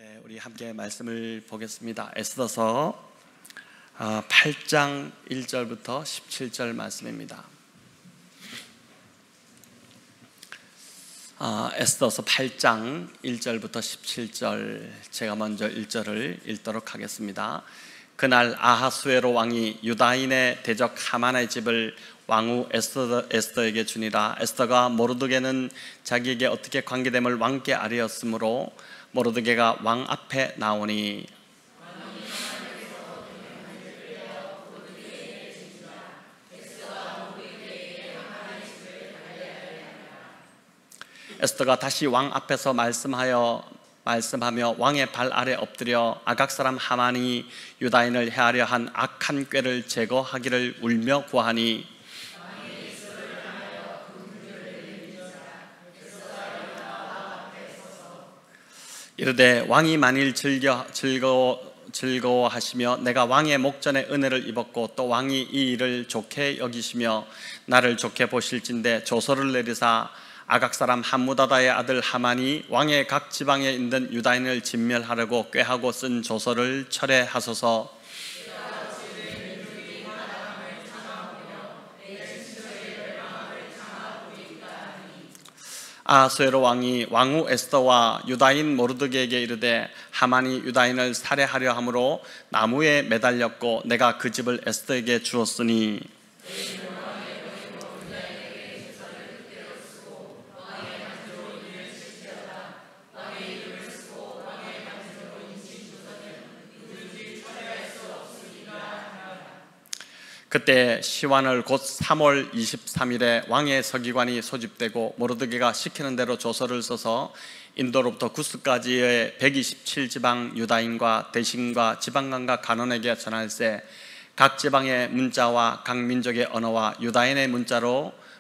네, 우리 함께 말씀을 보겠습니다. 에스더서 8장 1절부터 17절 말씀입니다. 에스더서 8장 1절부터 17절, 제가 먼저 1절을 읽도록 하겠습니다. 그날 아하수에로 왕이 유다인의 대적 하만의 집을 왕후 에스더에게 주니라. 에스더가 모르드게는 자기에게 어떻게 관계됨을 왕께 아뢰었으므로 모르드게가 왕 앞에 나오니 에스더가 다시 왕 앞에서 말씀하며 왕의 발 아래 엎드려 아각 사람 하만이 유다인을 해하려 한 악한 꾀를 제거하기를 울며 구하니 이르되 왕이 만일 즐거워하시며 내가 왕의 목전에 은혜를 입었고 또 왕이 이 일을 좋게 여기시며 나를 좋게 보실진대 조서를 내리사 아각 사람 함무다다의 아들 하만이 왕의 각 지방에 있는 유다인을 진멸하려고 꾀하고 쓴 조서를 철회하소서. 아하수에로 왕이 왕후 에스더와 유다인 모르드게에게 이르되 하만이 유다인을 살해하려 함으로 나무에 매달렸고 내가 그 집을 에스더에게 주었으니 그때 시완을 곧 3월 23일에 왕의 서기관이 소집되고 모르드게가 시키는 대로 조서를 써서 인도로부터 구스까지의 127지방 유다인과 대신과 지방관과 간원에게 전할세. 각 지방의 문자와 각 민족의 언어와 유다인의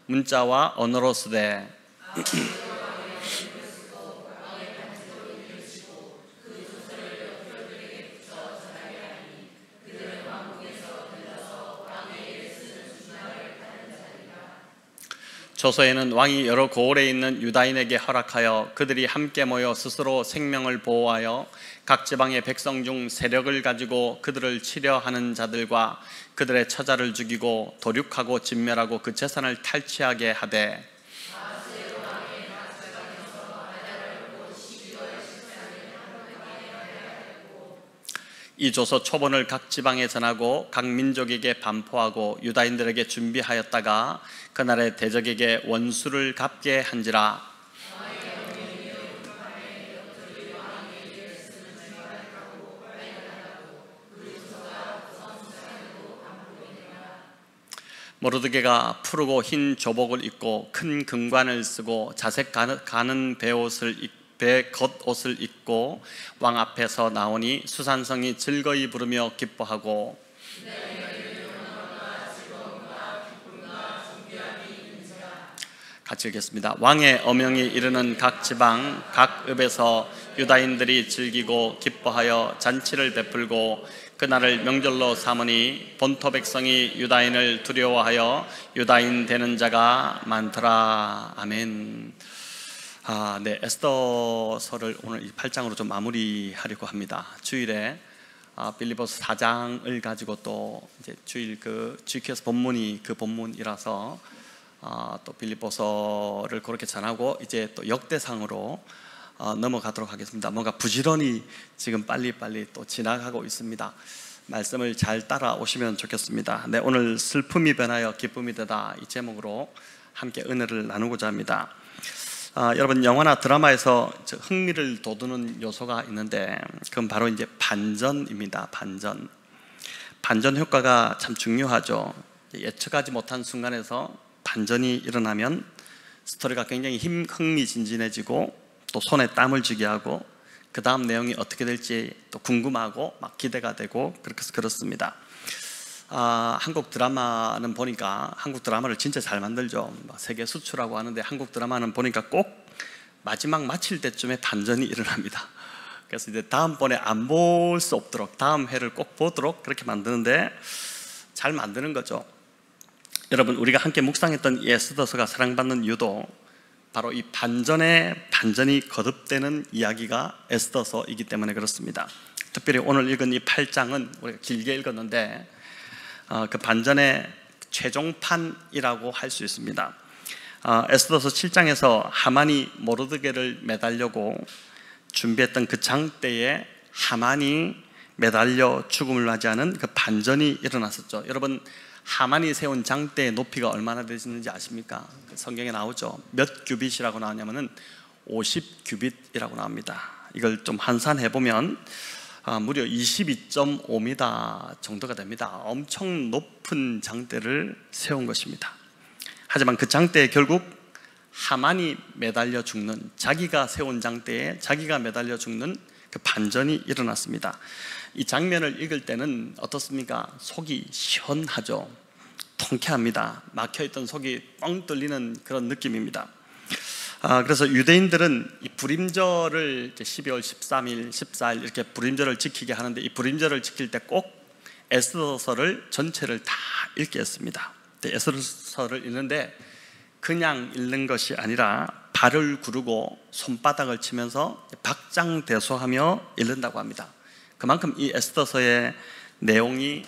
문자와 언어로 쓰되 조서에는 왕이 여러 고을에 있는 유다인에게 허락하여 그들이 함께 모여 스스로 생명을 보호하여 각 지방의 백성 중 세력을 가지고 그들을 치려하는 자들과 그들의 처자를 죽이고 도륙하고 진멸하고 그 재산을 탈취하게 하되 이 조서 초본을 각 지방에 전하고 각 민족에게 반포하고 유다인들에게 준비하였다가 그날의 대적에게 원수를 갚게 한지라. 모르드게가 푸르고 흰 조복을 입고 큰 금관을 쓰고 자색 가는 겉옷을 입고 왕 앞에서 나오니 수산성이 즐거이 부르며 기뻐하고 같이 읽겠습니다. 왕의 어명이 이르는 각 지방 각 읍에서 유다인들이 즐기고 기뻐하여 잔치를 베풀고 그날을 명절로 삼으니 본토 백성이 유다인을 두려워하여 유다인 되는 자가 많더라. 아멘. 네, 에스더서를 오늘 8장으로 좀 마무리하려고 합니다. 주일에 빌립보서 4장을 가지고 또 이제 주일 GQS 본문이 그 본문이라서 또 빌립보서를 그렇게 전하고 이제 또 역대상으로 넘어가도록 하겠습니다. 뭔가 부지런히 지금 빨리빨리 또 지나가고 있습니다. 말씀을 잘 따라오시면 좋겠습니다. 네, 오늘 슬픔이 변하여 기쁨이 되다 이 제목으로 함께 은혜를 나누고자 합니다. 여러분, 영화나 드라마에서 흥미를 돋우는 요소가 있는데 그건 바로 이제 반전입니다. 반전 효과가 참 중요하죠. 예측하지 못한 순간에서 반전이 일어나면 스토리가 굉장히 흥미진진해지고 또 손에 땀을 쥐게 하고 그 다음 내용이 어떻게 될지 또 궁금하고 막 기대가 되고 그렇습니다. 한국 드라마는 보니까 한국 드라마를 진짜 잘 만들죠. 세계 수출하고 하는데 한국 드라마는 보니까 꼭 마지막 마칠 때쯤에 반전이 일어납니다. 그래서 이제 다음번에 안 볼 수 없도록 다음 회를 꼭 보도록 그렇게 만드는데 잘 만드는 거죠. 여러분, 우리가 함께 묵상했던 이 에스더서가 사랑받는 이유도 바로 이 반전이 거듭되는 이야기가 에스더서이기 때문에 그렇습니다. 특별히 오늘 읽은 이 8장은 우리가 길게 읽었는데 그 반전의 최종판이라고 할 수 있습니다. 에스더서 7장에서 하만이 모르드게를 매달려고 준비했던 그 장대에 하만이 매달려 죽음을 맞이하는 그 반전이 일어났었죠. 여러분, 하만이 세운 장대의 높이가 얼마나 되시는지 아십니까? 성경에 나오죠. 몇 규빗이라고 나오냐면은 50규빗이라고 나옵니다. 이걸 좀 환산해 보면 무려 22.5m 정도가 됩니다. 엄청 높은 장대를 세운 것입니다. 하지만 그 장대에 결국 하만이 매달려 죽는, 자기가 세운 장대에 자기가 매달려 죽는 그 반전이 일어났습니다. 이 장면을 읽을 때는 어떻습니까? 속이 시원하죠. 통쾌합니다. 막혀있던 속이 뻥 뚫리는 그런 느낌입니다. 그래서 유대인들은 이 불임절을 12월 13일, 14일 이렇게 불임절을 지키게 하는데, 이 불임절을 지킬 때 꼭 에스더서를 전체를 다 읽게 했습니다. 에스더서를 읽는데 그냥 읽는 것이 아니라 발을 구르고 손바닥을 치면서 박장대소하며 읽는다고 합니다. 그만큼 이 에스더서의 내용이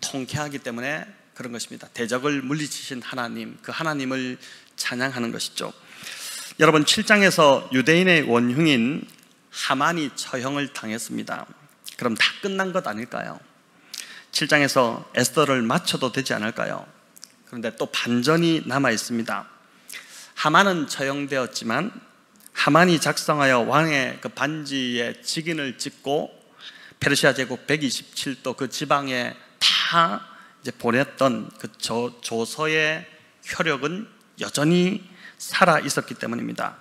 통쾌하기 때문에 그런 것입니다. 대적을 물리치신 하나님, 그 하나님을 찬양하는 것이죠. 여러분, 7장에서 유대인의 원흉인 하만이 처형을 당했습니다. 그럼 다 끝난 것 아닐까요? 7장에서 에스더를 맞춰도 되지 않을까요? 그런데 또 반전이 남아 있습니다. 하만은 처형되었지만 하만이 작성하여 왕의 그 반지에 직인을 찍고 페르시아 제국 127도 그 지방에 다 이제 보냈던 그 조서의 효력은 여전히 살아 있었기 때문입니다.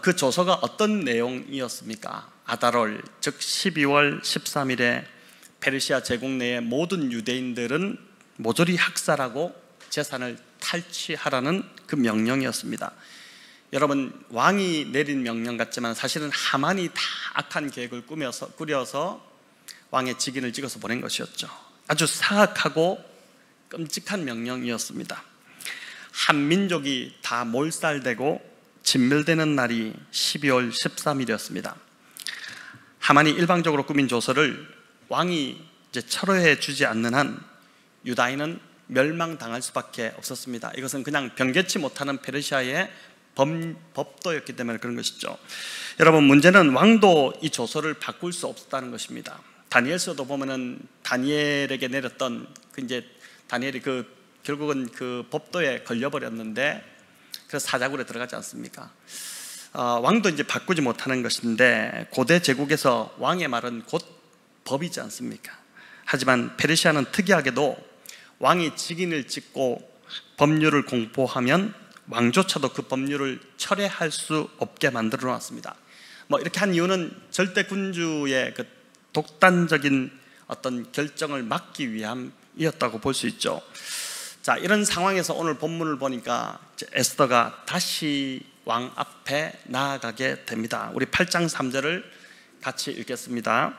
그 조서가 어떤 내용이었습니까? 아달월, 즉 12월 13일에 페르시아 제국 내의 모든 유대인들은 모조리 학살하고 재산을 탈취하라는 그 명령이었습니다. 여러분, 왕이 내린 명령 같지만 사실은 하만이 다 악한 계획을 꾸려서 왕의 직인을 찍어서 보낸 것이었죠. 아주 사악하고 끔찍한 명령이었습니다. 한 민족이 다 몰살되고 진멸되는 날이 12월 13일이었습니다. 하만이 일방적으로 꾸민 조서를 왕이 이제 철회해 주지 않는 한 유다인은 멸망당할 수밖에 없었습니다. 이것은 그냥 변개치 못하는 페르시아의 법도였기 때문에 그런 것이죠. 여러분, 문제는 왕도 이 조서를 바꿀 수 없었다는 것입니다. 다니엘서도 보면은 다니엘에게 내렸던 다니엘이 결국은 그 법도에 걸려버렸는데 그래서 사자굴에 들어가지 않습니까? 왕도 이제 바꾸지 못하는 것인데, 고대 제국에서 왕의 말은 곧 법이지 않습니까? 하지만 페르시아는 특이하게도 왕이 직인을 찍고 법률을 공포하면 왕조차도 그 법률을 철회할 수 없게 만들어 놨습니다. 이렇게 한 이유는 절대 군주의 그 독단적인 어떤 결정을 막기 위함이었다고 볼 수 있죠. 자, 이런 상황에서 오늘 본문을 보니까 에스더가 다시 왕 앞에 나아가게 됩니다. 우리 8장 3절을 같이 읽겠습니다.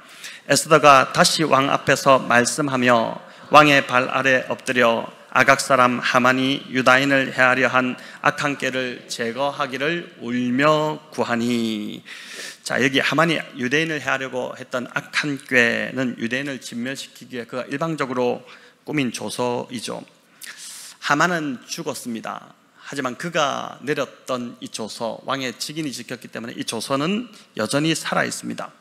에스더가 다시 왕 앞에서 말씀하며 왕의 발 아래 엎드려 아각 사람 하만이 유다인을 해하려 한 악한 꾀를 제거하기를 울며 구하니. 자, 여기 하만이 유대인을 해하려고 했던 악한 꾀는 유대인을 진멸시키기 위해 그가 일방적으로 꾸민 조서이죠. 하만은 죽었습니다. 하지만 그가 내렸던 이 조서, 왕의 직인이 지켰기 때문에 이 조서는 여전히 살아 있습니다.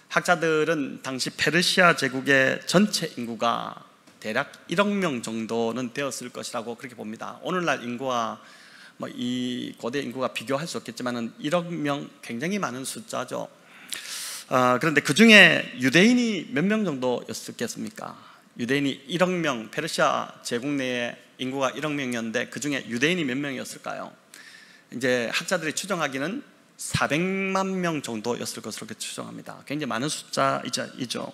학자들은 당시 페르시아 제국의 전체 인구가 대략 1억 명 정도는 되었을 것이라고 그렇게 봅니다. 오늘날 인구와 이 고대 인구가 비교할 수 없겠지만 1억 명, 굉장히 많은 숫자죠. 그런데 그 중에 유대인이 몇 명 정도였겠습니까? 유대인이 1억 명, 페르시아 제국 내에 인구가 1억 명이었는데 그 중에 유대인이 몇 명이었을까요? 이제 학자들이 추정하기는 400만 명 정도였을 것으로 추정합니다. 굉장히 많은 숫자이죠.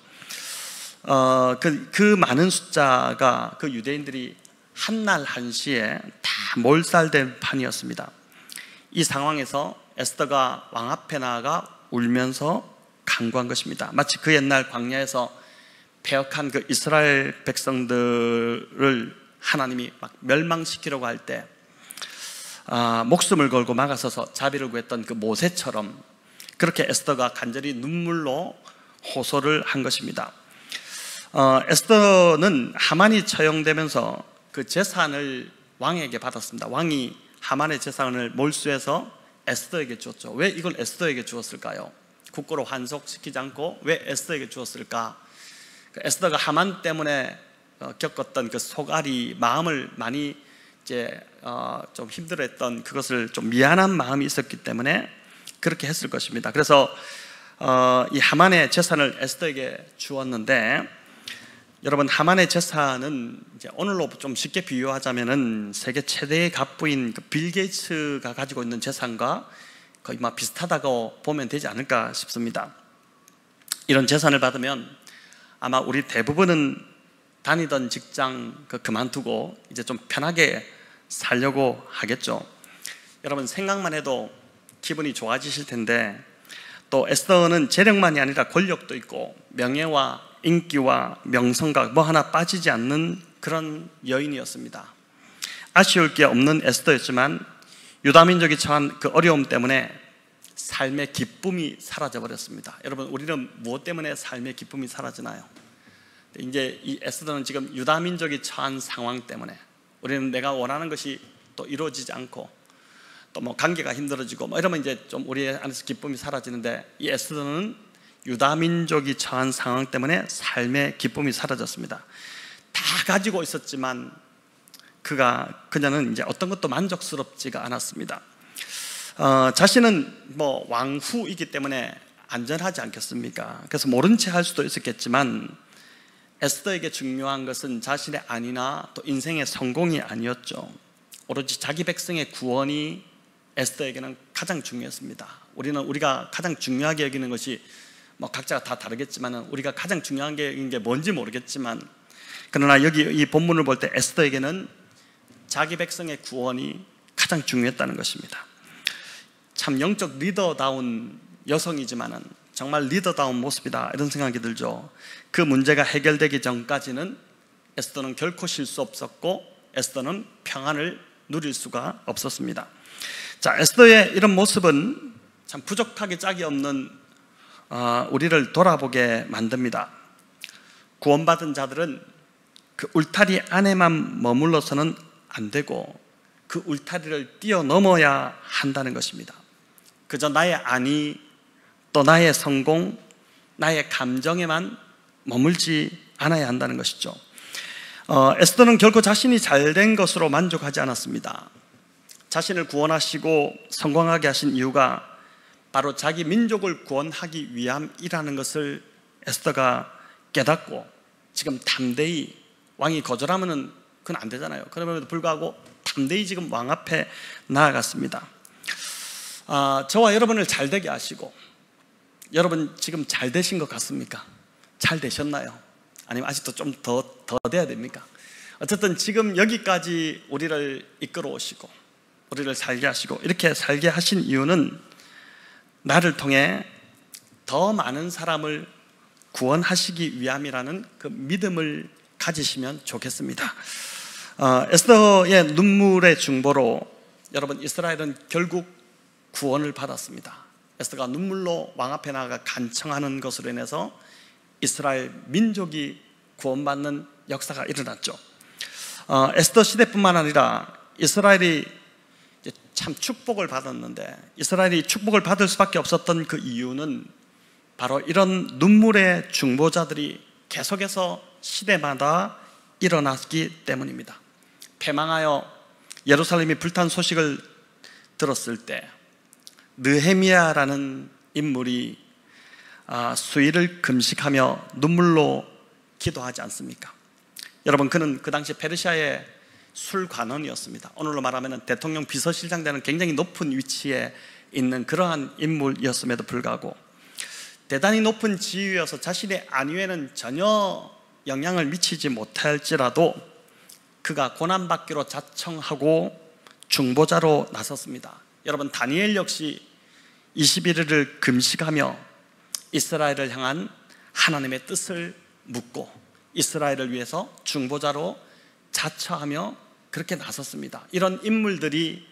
그 많은 숫자가 그 유대인들이 한날 한시에 다 몰살된 판이었습니다. 이 상황에서 에스더가 왕 앞에 나아가 울면서 간구한 것입니다. 마치 그 옛날 광야에서 패역한 그 이스라엘 백성들을 하나님이 막 멸망시키려고 할 때 목숨을 걸고 막아서서 자비를 구했던 그 모세처럼 그렇게 에스더가 간절히 눈물로 호소를 한 것입니다. 에스더는 하만이 처형되면서 그 재산을 왕에게 받았습니다. 왕이 하만의 재산을 몰수해서 에스더에게 주었죠. 왜 이걸 에스더에게 주었을까요? 국고로 환속시키지 않고 왜 에스더에게 주었을까? 에스더가 하만 때문에 겪었던 그 속앓이 마음을 많이 좀 힘들어했던 그것을 좀 미안한 마음이 있었기 때문에 그렇게 했을 것입니다. 그래서 이 하만의 재산을 에스더에게 주었는데, 여러분, 하만의 재산은 이제 오늘로 좀 쉽게 비유하자면은 세계 최대의 갑부인 그 빌 게이츠가 가지고 있는 재산과 거의 비슷하다고 보면 되지 않을까 싶습니다. 이런 재산을 받으면 아마 우리 대부분은 다니던 직장 그만두고 이제 좀 편하게 살려고 하겠죠. 여러분, 생각만 해도 기분이 좋아지실 텐데, 또 에스더는 재력만이 아니라 권력도 있고 명예와 인기와 명성과 뭐 하나 빠지지 않는 그런 여인이었습니다. 아쉬울 게 없는 에스더였지만 유다민족이 처한 그 어려움 때문에 삶의 기쁨이 사라져 버렸습니다. 여러분, 우리는 무엇 때문에 삶의 기쁨이 사라지나요? 이제 이 에스더는 지금 유다민족이 처한 상황 때문에 우리는 내가 원하는 것이 또 이루어지지 않고 또 관계가 힘들어지고 이러면 이제 좀 우리 안에서 기쁨이 사라지는데, 이 에스더는 유다민족이 처한 상황 때문에 삶의 기쁨이 사라졌습니다. 다 가지고 있었지만 그녀는 이제 어떤 것도 만족스럽지가 않았습니다. 자신은 왕후이기 때문에 안전하지 않겠습니까? 그래서 모른 채 할 수도 있었겠지만 에스더에게 중요한 것은 자신의 안위나 또 인생의 성공이 아니었죠. 오로지 자기 백성의 구원이 에스더에게는 가장 중요했습니다. 우리가 가장 중요하게 여기는 것이 각자가 다 다르겠지만 우리가 가장 중요한 게 뭔지 모르겠지만, 그러나 여기 이 본문을 볼 때 에스더에게는 자기 백성의 구원이 가장 중요했다는 것입니다. 참 영적 리더다운 여성이지만은 정말 리더다운 모습이다, 이런 생각이 들죠. 그 문제가 해결되기 전까지는 에스더는 결코 쉴 수 없었고 에스더는 평안을 누릴 수가 없었습니다. 자, 에스더의 이런 모습은 참 부족하기 짝이 없는 우리를 돌아보게 만듭니다. 구원받은 자들은 그 울타리 안에만 머물러서는 안 되고 그 울타리를 뛰어넘어야 한다는 것입니다. 그저 나의 안위, 또 나의 성공, 나의 감정에만 머물지 않아야 한다는 것이죠. 에스더는 결코 자신이 잘된 것으로 만족하지 않았습니다. 자신을 구원하시고 성공하게 하신 이유가 바로 자기 민족을 구원하기 위함이라는 것을 에스더가 깨닫고 지금 담대히, 왕이 거절하면 그건 안 되잖아요. 그럼에도 불구하고 담대히 지금 왕 앞에 나아갔습니다. 저와 여러분을 잘 되게 하시고, 여러분 지금 잘 되신 것 같습니까? 잘 되셨나요? 아니면 아직도 좀 더 돼야 됩니까? 어쨌든 지금 여기까지 우리를 이끌어 오시고 우리를 살게 하시고 이렇게 살게 하신 이유는 나를 통해 더 많은 사람을 구원하시기 위함이라는 그 믿음을 가지시면 좋겠습니다. 에스더의 눈물의 중보로 여러분, 이스라엘은 결국 구원을 받았습니다. 에스더가 눈물로 왕 앞에 나가 간청하는 것으로 인해서 이스라엘 민족이 구원받는 역사가 일어났죠. 에스더 시대뿐만 아니라 이스라엘이 참 축복을 받았는데, 이스라엘이 축복을 받을 수밖에 없었던 그 이유는 바로 이런 눈물의 중보자들이 계속해서 시대마다 일어났기 때문입니다. 패망하여 예루살렘이 불탄 소식을 들었을 때 느헤미야라는 인물이 수일을 금식하며 눈물로 기도하지 않습니까? 여러분, 그는 그 당시 페르시아의 술관원이었습니다. 오늘로 말하면 대통령 비서실장 되는 굉장히 높은 위치에 있는 그러한 인물이었음에도 불구하고 대단히 높은 지위여서 자신의 안위에는 전혀 영향을 미치지 못할지라도 그가 고난받기로 자청하고 중보자로 나섰습니다. 여러분, 다니엘 역시 21일을 금식하며 이스라엘을 향한 하나님의 뜻을 묻고 이스라엘을 위해서 중보자로 자처하며 그렇게 나섰습니다. 이런 인물들이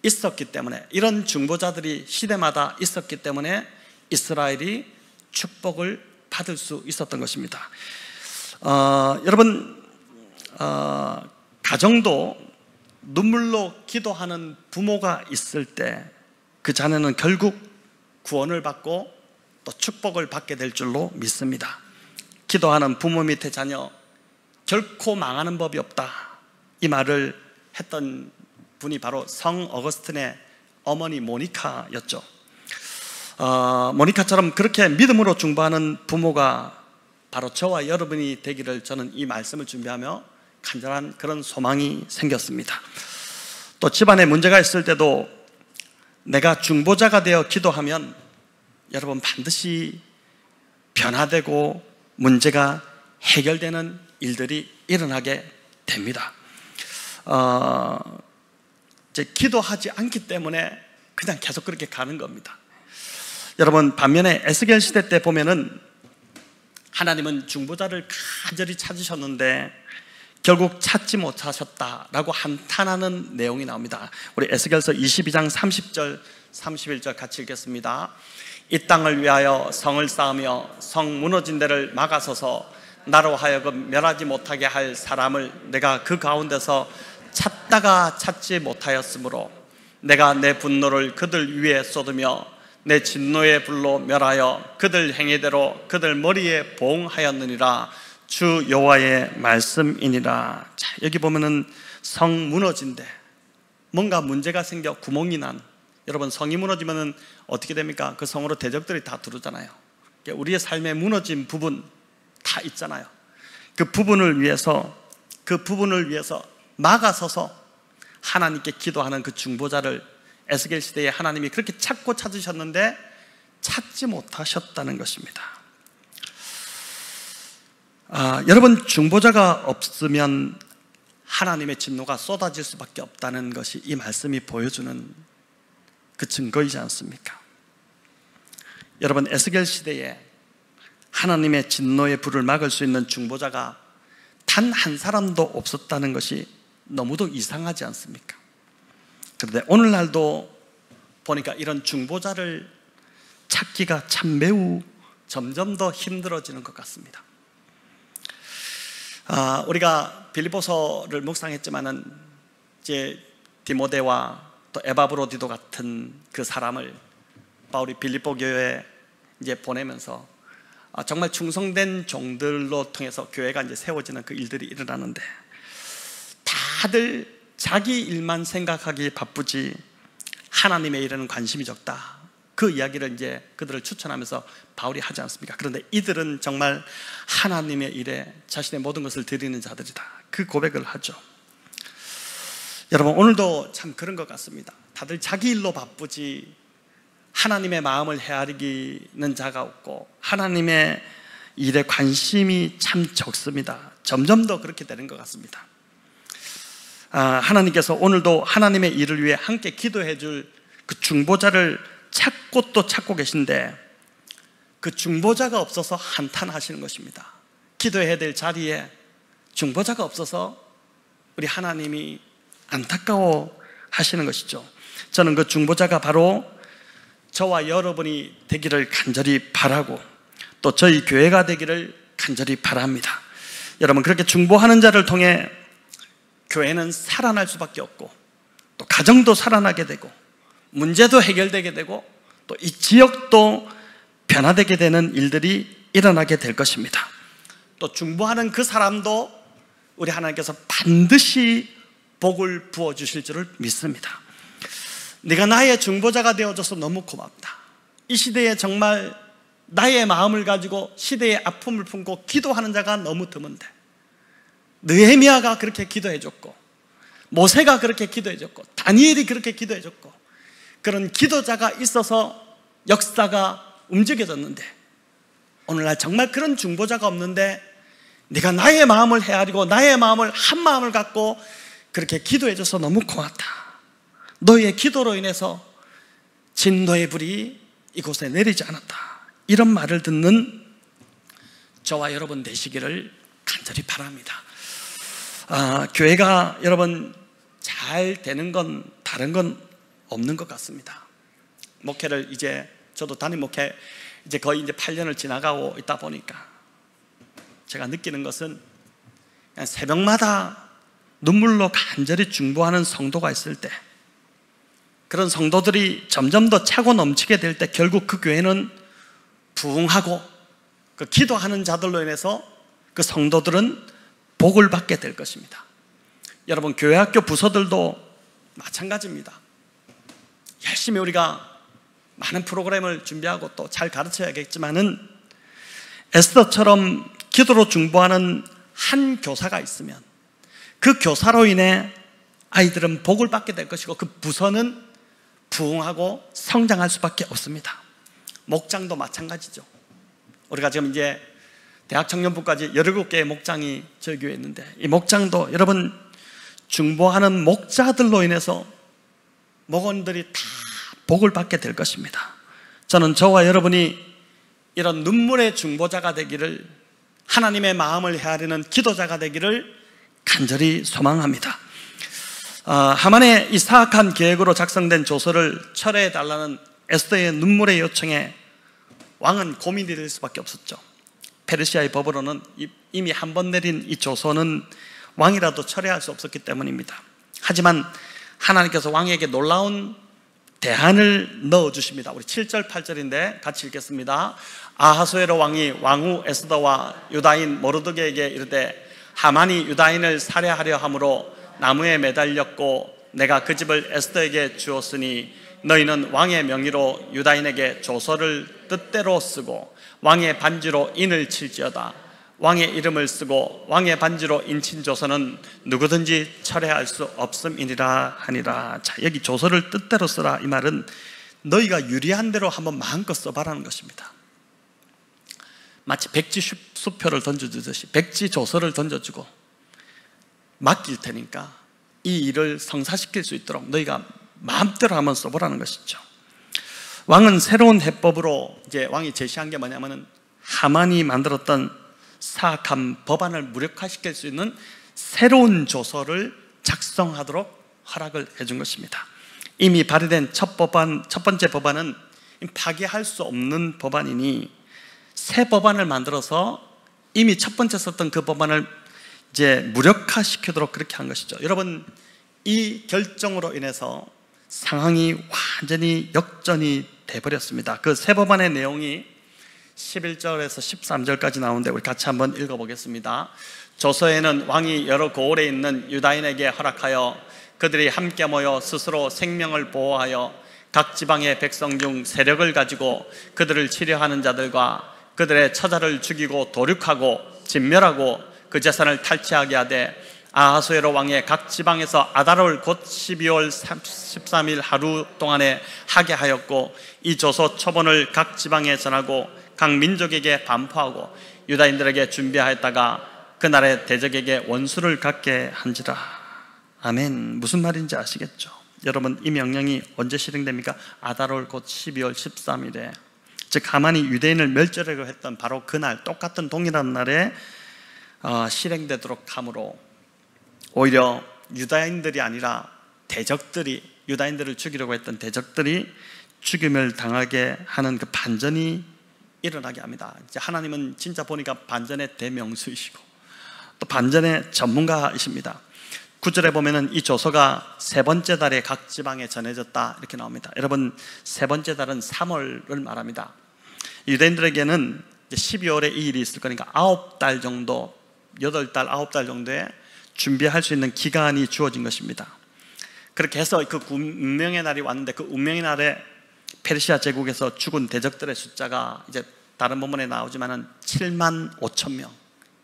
있었기 때문에, 이런 중보자들이 시대마다 있었기 때문에 이스라엘이 축복을 받을 수 있었던 것입니다. 여러분, 가정도 눈물로 기도하는 부모가 있을 때 그 자녀는 결국 구원을 받고 또 축복을 받게 될 줄로 믿습니다. 기도하는 부모 밑에 자녀 결코 망하는 법이 없다, 이 말을 했던 분이 바로 성 어거스틴의 어머니 모니카였죠. 모니카처럼 그렇게 믿음으로 중보하는 부모가 바로 저와 여러분이 되기를 저는 이 말씀을 준비하며 간절한 그런 소망이 생겼습니다. 또 집안에 문제가 있을 때도 내가 중보자가 되어 기도하면 여러분 반드시 변화되고 문제가 해결되는 일들이 일어나게 됩니다. 이제 기도하지 않기 때문에 그냥 계속 그렇게 가는 겁니다. 여러분, 반면에 에스겔 시대 때 보면은 하나님은 중보자를 간절히 찾으셨는데 결국 찾지 못하셨다라고 한탄하는 내용이 나옵니다. 우리 에스겔서 22장 30절 31절 같이 읽겠습니다. 이 땅을 위하여 성을 쌓으며 성 무너진 데를 막아서서 나로 하여금 멸하지 못하게 할 사람을 내가 그 가운데서 찾다가 찾지 못하였으므로 내가 내 분노를 그들 위에 쏟으며 내 진노의 불로 멸하여 그들 행위대로 그들 머리에 보응하였느니라. 주 여호와의 말씀이니라. 자, 여기 보면은 성 무너진 데 뭔가 문제가 생겨 구멍이 난, 여러분 성이 무너지면은 어떻게 됩니까? 그 성으로 대적들이 다 들어오잖아요. 우리의 삶에 무너진 부분 다 있잖아요. 그 부분을 위해서 막아서서 하나님께 기도하는 그 중보자를 에스겔 시대에 하나님이 그렇게 찾고 찾으셨는데 찾지 못하셨다는 것입니다. 여러분, 중보자가 없으면 하나님의 진노가 쏟아질 수밖에 없다는 것이 이 말씀이 보여주는 그 증거이지 않습니까? 여러분, 에스겔 시대에 하나님의 진노의 불을 막을 수 있는 중보자가 단 한 사람도 없었다는 것이 너무도 이상하지 않습니까? 그런데 오늘날도 보니까 이런 중보자를 찾기가 참 매우 점점 더 힘들어지는 것 같습니다. 우리가 빌립보서를 묵상했지만은 이제 디모데와 또 에바브로디도 같은 그 사람을 바울이 빌립보 교회에 이제 보내면서 정말 충성된 종들로 통해서 교회가 이제 세워지는 그 일들이 일어나는데 다들 자기 일만 생각하기 바쁘지 하나님의 일에는 관심이 적다, 그 이야기를 이제 그들을 추천하면서 바울이 하지 않습니까? 그런데 이들은 정말 하나님의 일에 자신의 모든 것을 드리는 자들이다, 그 고백을 하죠. 여러분, 오늘도 참 그런 것 같습니다. 다들 자기 일로 바쁘지 하나님의 마음을 헤아리기는 자가 없고 하나님의 일에 관심이 참 적습니다. 점점 더 그렇게 되는 것 같습니다. 하나님께서 오늘도 하나님의 일을 위해 함께 기도해 줄 그 중보자를 찾고 또 찾고 계신데 그 중보자가 없어서 한탄하시는 것입니다. 기도해야 될 자리에 중보자가 없어서 우리 하나님이 안타까워 하시는 것이죠. 저는 그 중보자가 바로 저와 여러분이 되기를 간절히 바라고 또 저희 교회가 되기를 간절히 바랍니다. 여러분, 그렇게 중보하는 자를 통해 교회는 살아날 수밖에 없고 또 가정도 살아나게 되고 문제도 해결되게 되고 또 이 지역도 변화되게 되는 일들이 일어나게 될 것입니다. 또 중보하는 그 사람도 우리 하나님께서 반드시 복을 부어주실 줄을 믿습니다. 네가 나의 중보자가 되어줘서 너무 고맙다. 이 시대에 정말 나의 마음을 가지고 시대의 아픔을 품고 기도하는 자가 너무 드문데 느헤미야가 그렇게 기도해줬고 모세가 그렇게 기도해줬고 다니엘이 그렇게 기도해줬고 그런 기도자가 있어서 역사가 움직여졌는데 오늘날 정말 그런 중보자가 없는데 네가 나의 마음을 헤아리고 나의 마음을 한 마음을 갖고 그렇게 기도해줘서 너무 고맙다. 너의 기도로 인해서 진노의 불이 이곳에 내리지 않았다. 이런 말을 듣는 저와 여러분 되시기를 간절히 바랍니다. 교회가 여러분 잘 되는 건 다른 건 없는 것 같습니다. 목회를 이제 저도 담임 목회 이제 거의 이제 8년을 지나가고 있다 보니까 제가 느끼는 것은 그냥 새벽마다 눈물로 간절히 중보하는 성도가 있을 때, 그런 성도들이 점점 더 차고 넘치게 될 때 결국 그 교회는 부흥하고 그 기도하는 자들로 인해서 그 성도들은 복을 받게 될 것입니다. 여러분, 교회 학교 부서들도 마찬가지입니다. 열심히 우리가 많은 프로그램을 준비하고 또 잘 가르쳐야겠지만은 에스더처럼 기도로 중보하는 한 교사가 있으면 그 교사로 인해 아이들은 복을 받게 될 것이고 그 부서는 부흥하고 성장할 수밖에 없습니다. 목장도 마찬가지죠. 우리가 지금 이제 대학 청년부까지 17개의 목장이 저희 교회에 있는데 이 목장도 여러분 중보하는 목자들로 인해서 목원들이 다 복을 받게 될 것입니다. 저는 저와 여러분이 이런 눈물의 중보자가 되기를, 하나님의 마음을 헤아리는 기도자가 되기를 간절히 소망합니다. 하만의 이 사악한 계획으로 작성된 조서를 철회해달라는 에스더의 눈물의 요청에 왕은 고민이 될 수밖에 없었죠. 페르시아의 법으로는 이미 한 번 내린 이 조서는 왕이라도 철회할 수 없었기 때문입니다. 하지만 하나님께서 왕에게 놀라운 대안을 넣어주십니다. 우리 7절 8절인데 같이 읽겠습니다. 아하수에로 왕이 왕후 에스더와 유다인 모르드게에게 이르되 하만이 유다인을 살해하려 함으로 나무에 매달렸고 내가 그 집을 에스더에게 주었으니 너희는 왕의 명의로 유다인에게 조서를 뜻대로 쓰고 왕의 반지로 인을 칠지어다. 왕의 이름을 쓰고 왕의 반지로 인친 조서는 누구든지 철회할 수 없음이니라 하니라. 자, 여기 조서를 뜻대로 쓰라, 이 말은 너희가 유리한 대로 한번 마음껏 써봐라는 것입니다. 마치 백지 수표를 던져주듯이 백지 조서를 던져주고 맡길 테니까 이 일을 성사시킬 수 있도록 너희가 마음대로 한번 써보라는 것이죠. 왕은 새로운 해법으로 이제 왕이 제시한 게 뭐냐면은 하만이 만들었던 사악한 법안을 무력화시킬 수 있는 새로운 조서를 작성하도록 허락을 해준 것입니다. 이미 발의된 첫 번째 법안은 파기할 수 없는 법안이니 새 법안을 만들어서 이미 첫 번째 썼던 그 법안을 이제 무력화시키도록 그렇게 한 것이죠. 여러분, 이 결정으로 인해서 상황이 완전히 역전이 돼버렸습니다. 그 새 법안의 내용이 11절에서 13절까지 나오는데 우리 같이 한번 읽어보겠습니다. 조서에는 왕이 여러 고을에 있는 유다인에게 허락하여 그들이 함께 모여 스스로 생명을 보호하여 각 지방의 백성 중 세력을 가지고 그들을 치려하는 자들과 그들의 처자를 죽이고 도륙하고 진멸하고 그 재산을 탈취하게 하되 아하수에로 왕의 각 지방에서 아달월 곧 12월 13일 하루 동안에 하게 하였고 이 조서 초본을 각 지방에 전하고 각 민족에게 반포하고 유다인들에게 준비하였다가 그날의 대적에게 원수를 갖게 한지라. 아멘. 무슨 말인지 아시겠죠? 여러분, 이 명령이 언제 실행됩니까? 아달월 곧 12월 13일에 즉 하만이 유대인을 멸절하려고 했던 바로 그날, 똑같은 동일한 날에 실행되도록 함으로 오히려 유다인들이 아니라 대적들이, 유다인들을 죽이려고 했던 대적들이 죽임을 당하게 하는 그 반전이 일어나게 합니다. 이제 하나님은 진짜 보니까 반전의 대명수이시고 또 반전의 전문가이십니다. 9절에 보면은 이 조서가 세 번째 달에 각 지방에 전해졌다 이렇게 나옵니다. 여러분, 세 번째 달은 3월을 말합니다. 유대인들에게는 12월에 이 일이 있을 거니까 9달 정도, 8달, 9달 정도에 준비할 수 있는 기간이 주어진 것입니다. 그렇게 해서 그 운명의 날이 왔는데 그 운명의 날에 페르시아 제국에서 죽은 대적들의 숫자가 이제 다른 본문에 나오지만은 7만 5천 명.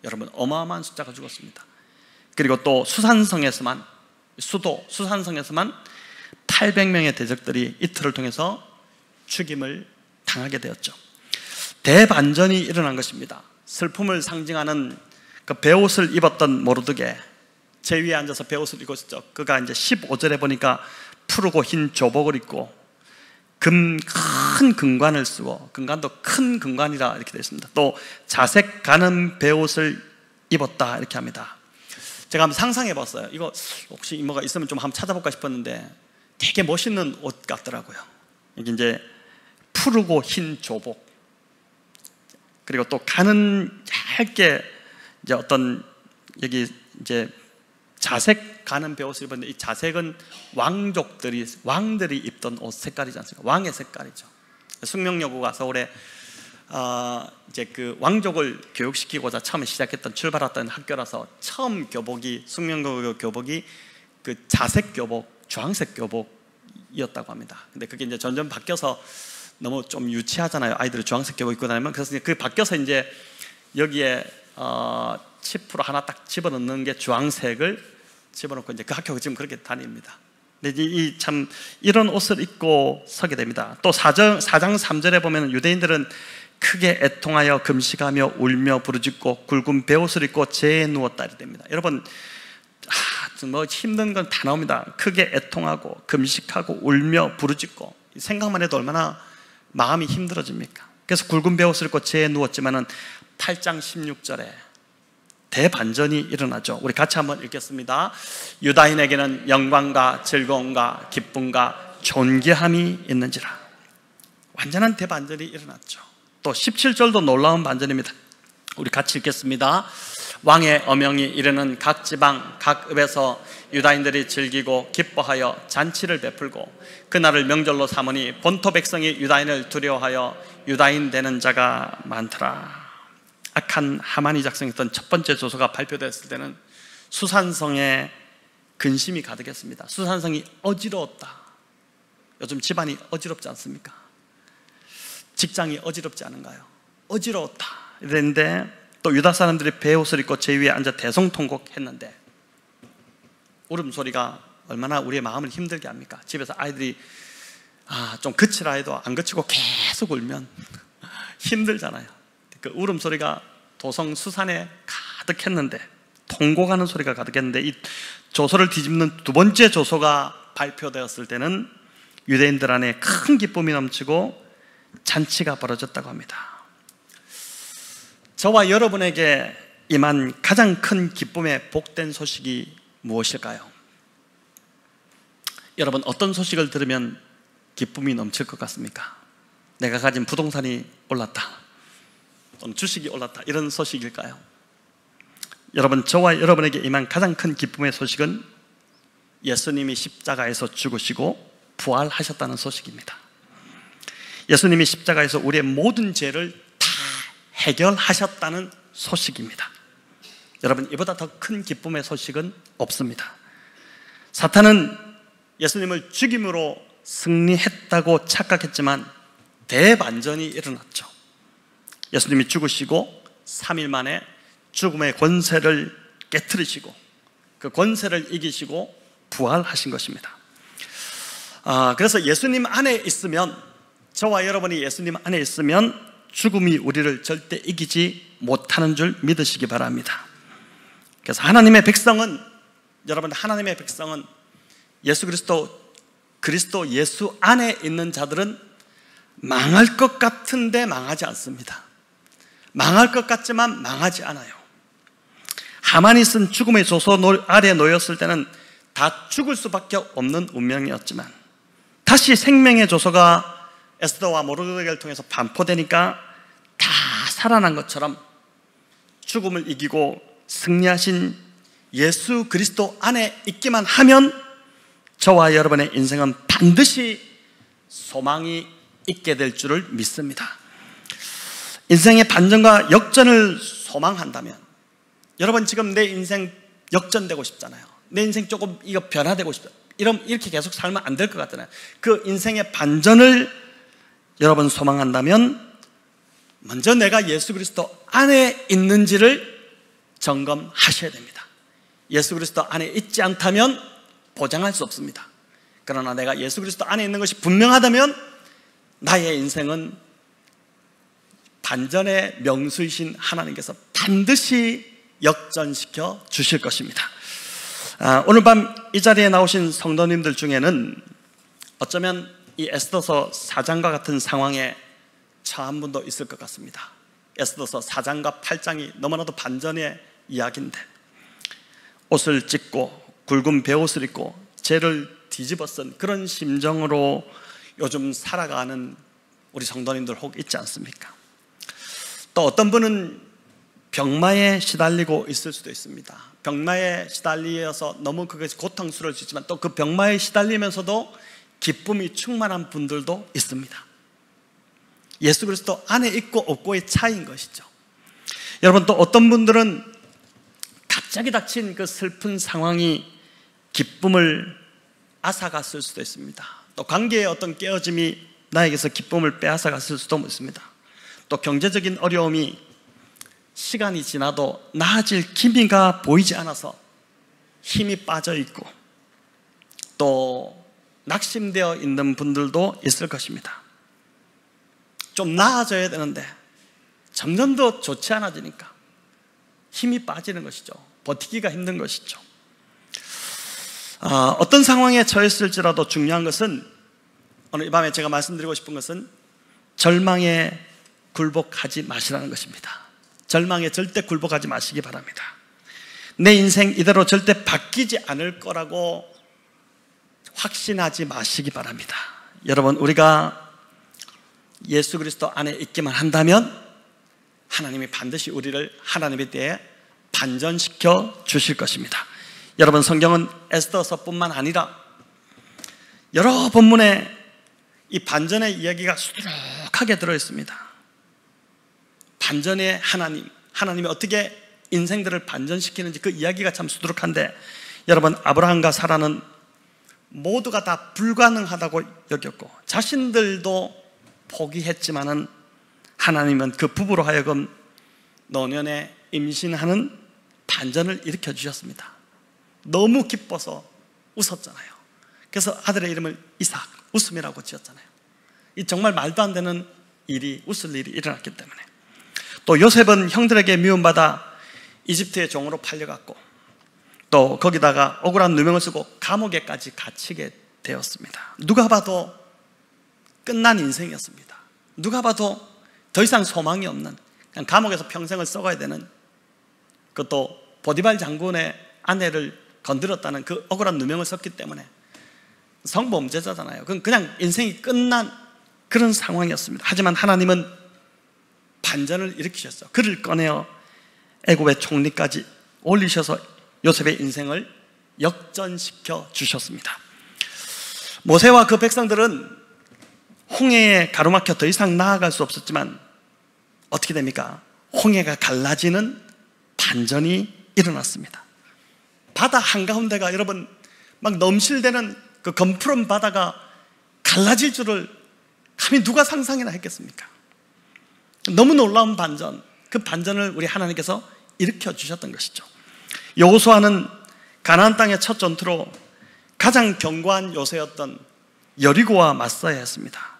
여러분, 어마어마한 숫자가 죽었습니다. 그리고 또 수산성에서만, 수도 수산성에서만 800명의 대적들이 이틀을 통해서 죽임을 당하게 되었죠. 대반전이 일어난 것입니다. 슬픔을 상징하는 그 베옷을 입었던 모르드게, 제 위에 앉아서 베옷을 입고 있었죠. 그가 이제 15절에 보니까 푸르고 흰 조복을 입고 큰 금관을 쓰고, 금관도 큰 금관이라 이렇게 되어 있습니다. 또 자색 가는 베옷을 입었다 이렇게 합니다. 제가 한번 상상해 봤어요. 이거 혹시 뭐가 있으면 좀 한번 찾아볼까 싶었는데 되게 멋있는 옷 같더라고요. 이게 이제 푸르고 흰 조복, 그리고 또 가는 얇게 이제 어떤 여기 이제 자색 가는 베옷을 입었는데, 이 자색은 왕들이 입던 옷 색깔이지 않습니까? 왕의 색깔이죠. 숭명여고가 서울에 이제 그 왕족을 교육시키고자 처음에 시작했던, 출발했던 학교라서 처음 교복이, 숭명여고 교복이 그 자색 교복, 주황색 교복이었다고 합니다. 근데 그게 이제 점점 바뀌어서 너무 좀 유치하잖아요. 아이들이 주황색 교복 입고 다니면. 그래서 그 바뀌어서 이제 여기에 치프로 하나 딱 집어넣는 게 주황색을 집어넣고 이제 그 학교가 지금 그렇게 다닙니다. 근데 참 이런 옷을 입고 서게 됩니다. 또 4장 3절에 보면 유대인들은 크게 애통하여 금식하며 울며 부르짖고 굵은 베옷을 입고 재에 누웠다 이렇게 됩니다. 여러분, 뭐 힘든 건 다 나옵니다. 크게 애통하고 금식하고 울며 부르짖고, 생각만 해도 얼마나 마음이 힘들어집니까? 그래서 굵은 베옷을 입고 재에 누웠지만은 8장 16절에 대반전이 일어나죠. 우리 같이 한번 읽겠습니다. 유다인에게는 영광과 즐거움과 기쁨과 존귀함이 있는지라. 완전한 대반전이 일어났죠. 또 17절도 놀라운 반전입니다. 우리 같이 읽겠습니다. 왕의 엄명이 이르는 각 지방 각 읍에서 유다인들이 즐기고 기뻐하여 잔치를 베풀고 그날을 명절로 삼으니 본토 백성이 유다인을 두려워하여 유다인 되는 자가 많더라. 악한 하만이 작성했던 첫 번째 조서가 발표됐을 때는 수산성에 근심이 가득했습니다. 수산성이 어지러웠다. 요즘 집안이 어지럽지 않습니까? 직장이 어지럽지 않은가요? 어지러웠다 이랬는데, 또 유다 사람들이 베옷을 입고 제 위에 앉아 대성통곡했는데, 울음소리가 얼마나 우리의 마음을 힘들게 합니까? 집에서 아이들이 좀 그치라 해도 안 그치고 계속 울면 힘들잖아요. 그 울음소리가 도성 수산에 가득했는데, 통곡하는 소리가 가득했는데, 이 조서를 뒤집는 두 번째 조서가 발표되었을 때는 유대인들 안에 큰 기쁨이 넘치고 잔치가 벌어졌다고 합니다. 저와 여러분에게 임한 가장 큰 기쁨의 복된 소식이 무엇일까요? 여러분, 어떤 소식을 들으면 기쁨이 넘칠 것 같습니까? 내가 가진 부동산이 올랐다, 또는 주식이 올랐다, 이런 소식일까요? 여러분, 저와 여러분에게 임한 가장 큰 기쁨의 소식은 예수님이 십자가에서 죽으시고 부활하셨다는 소식입니다. 예수님이 십자가에서 우리의 모든 죄를 다 해결하셨다는 소식입니다. 여러분, 이보다 더 큰 기쁨의 소식은 없습니다. 사탄은 예수님을 죽임으로 승리했다고 착각했지만 대반전이 일어났죠. 예수님이 죽으시고 3일 만에 죽음의 권세를 깨트리시고 그 권세를 이기시고 부활하신 것입니다. 그래서 예수님 안에 있으면, 저와 여러분이 예수님 안에 있으면 죽음이 우리를 절대 이기지 못하는 줄 믿으시기 바랍니다. 그래서 하나님의 백성은, 여러분, 하나님의 백성은 예수 그리스도 예수 안에 있는 자들은 망할 것 같은데 망하지 않습니다. 망할 것 같지만 망하지 않아요. 하만이 쓴 죽음의 조서 아래 놓였을 때는 다 죽을 수밖에 없는 운명이었지만, 다시 생명의 조서가 에스더와 모르드게를 통해서 반포되니까 다 살아난 것처럼 죽음을 이기고 승리하신 예수 그리스도 안에 있기만 하면 저와 여러분의 인생은 반드시 소망이 있게 될 줄을 믿습니다. 인생의 반전과 역전을 소망한다면, 여러분 지금 내 인생 역전되고 싶잖아요. 내 인생 조금 이거 변화되고 싶다, 이렇게 계속 살면 안 될 것 같잖아요. 그 인생의 반전을 여러분 소망한다면 먼저 내가 예수 그리스도 안에 있는지를 점검하셔야 됩니다. 예수 그리스도 안에 있지 않다면 보장할 수 없습니다. 그러나 내가 예수 그리스도 안에 있는 것이 분명하다면 나의 인생은 반전의 명수이신 하나님께서 반드시 역전시켜 주실 것입니다. 오늘 밤 이 자리에 나오신 성도님들 중에는 어쩌면 이 에스더서 4장과 같은 상황에 처한 분도 있을 것 같습니다. 에스더서 4장과 8장이 너무나도 반전의 이야기인데, 옷을 찢고 굵은 베옷을 입고 죄를 뒤집어쓴 그런 심정으로 요즘 살아가는 우리 성도님들 혹 있지 않습니까? 또 어떤 분은 병마에 시달리고 있을 수도 있습니다. 병마에 시달리어서 너무 그것이 고통스러울 수 있지만 또 그 병마에 시달리면서도 기쁨이 충만한 분들도 있습니다. 예수 그리스도 안에 있고 없고의 차이인 것이죠. 여러분, 또 어떤 분들은 갑자기 닥친 그 슬픈 상황이 기쁨을 앗아갔을 수도 있습니다. 또 관계의 어떤 깨어짐이 나에게서 기쁨을 빼앗아갔을 수도 있습니다. 또 경제적인 어려움이 시간이 지나도 나아질 기미가 보이지 않아서 힘이 빠져 있고 또 낙심되어 있는 분들도 있을 것입니다. 좀 나아져야 되는데 점점 더 좋지 않아지니까 힘이 빠지는 것이죠. 버티기가 힘든 것이죠. 어떤 상황에 처했을지라도 중요한 것은, 오늘 이 밤에 제가 말씀드리고 싶은 것은 절망에 굴복하지 마시라는 것입니다. 절망에 절대 굴복하지 마시기 바랍니다. 내 인생 이대로 절대 바뀌지 않을 거라고 확신하지 마시기 바랍니다. 여러분, 우리가 예수 그리스도 안에 있기만 한다면 하나님이 반드시 우리를 하나님에 대해 반전시켜 주실 것입니다. 여러분, 성경은 에스더서뿐만 아니라 여러 본문에 이 반전의 이야기가 수두룩하게 들어있습니다. 반전의 하나님이 어떻게 인생들을 반전시키는지 그 이야기가 참 수두룩한데, 여러분, 아브라함과 사라는 모두가 다 불가능하다고 여겼고 자신들도 포기했지만은 하나님은 그 부부로 하여금 노년에 임신하는 반전을 일으켜 주셨습니다. 너무 기뻐서 웃었잖아요. 그래서 아들의 이름을 이삭, 웃음이라고 지었잖아요. 이 정말 말도 안 되는 일이, 웃을 일이 일어났기 때문에. 또 요셉은 형들에게 미움받아 이집트의 종으로 팔려갔고 또 거기다가 억울한 누명을 쓰고 감옥에까지 갇히게 되었습니다. 누가 봐도 끝난 인생이었습니다. 누가 봐도 더 이상 소망이 없는, 그냥 감옥에서 평생을 썩어야 되는, 그것도 보디발 장군의 아내를 건드렸다는 그 억울한 누명을 썼기 때문에 성범죄자잖아요. 그냥 인생이 끝난 그런 상황이었습니다. 하지만 하나님은 반전을 일으키셨어요. 그를 꺼내어 애굽의 총리까지 올리셔서 요셉의 인생을 역전시켜 주셨습니다. 모세와 그 백성들은 홍해에 가로막혀 더 이상 나아갈 수 없었지만 어떻게 됩니까? 홍해가 갈라지는 반전이 일어났습니다. 바다 한가운데가, 여러분, 막 넘실대는 그 검푸른 바다가 갈라질 줄을 감히 누가 상상이나 했겠습니까? 너무 놀라운 반전, 그 반전을 우리 하나님께서 일으켜 주셨던 것이죠. 여호수아는 가나안 땅의 첫 전투로 가장 견고한 요새였던 여리고와 맞서야 했습니다.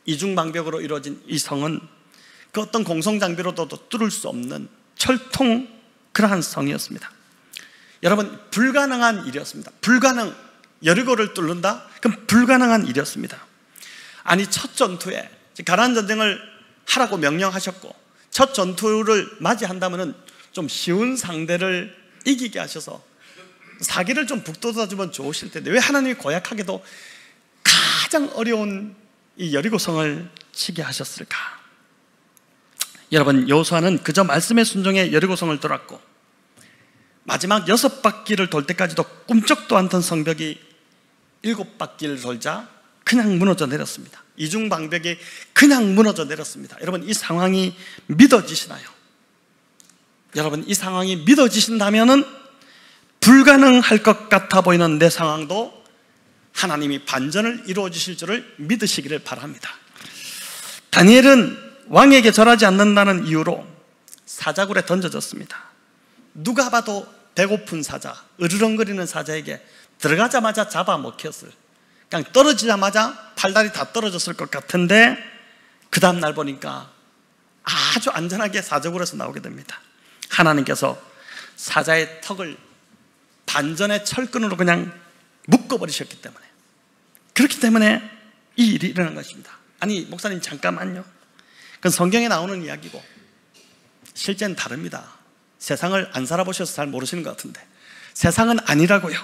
이중방벽으로 이루어진 이 성은 그 어떤 공성장비로도 뚫을 수 없는 철통, 그러한 성이었습니다. 여러분, 불가능한 일이었습니다. 여리고를 뚫는다? 그럼 불가능한 일이었습니다. 아니, 첫 전투에 가나안 전쟁을 하라고 명령하셨고 첫 전투를 맞이한다면 좀 쉬운 상대를 이기게 하셔서 사기를 좀 북돋아주면 좋으실 텐데 왜 하나님이 고약하게도 가장 어려운 이 여리고성을 치게 하셨을까? 여러분, 여호수아는 그저 말씀의 순종에 여리고성을 돌았고 마지막 6바퀴를 돌 때까지도 꿈쩍도 않던 성벽이 7바퀴를 돌자 그냥 무너져 내렸습니다. 이중방벽이 그냥 무너져 내렸습니다. 여러분, 이 상황이 믿어지시나요? 여러분, 이 상황이 믿어지신다면은 불가능할 것 같아 보이는 내 상황도 하나님이 반전을 이루어 주실 줄을 믿으시기를 바랍니다. 다니엘은 왕에게 절하지 않는다는 이유로 사자굴에 던져졌습니다. 누가 봐도 배고픈 사자, 으르렁거리는 사자에게 들어가자마자 잡아먹혔을, 그냥 떨어지자마자 팔다리 다 떨어졌을 것 같은데 그 다음날 보니까 아주 안전하게 사자굴에서 나오게 됩니다. 하나님께서 사자의 턱을 반전의 철끈으로 그냥 묶어버리셨기 때문에, 그렇기 때문에 이 일이 일어난 것입니다. 아니, 목사님 잠깐만요. 그건 성경에 나오는 이야기고 실제는 다릅니다. 세상을 안 살아보셔서 잘 모르시는 것 같은데 세상은 아니라고요.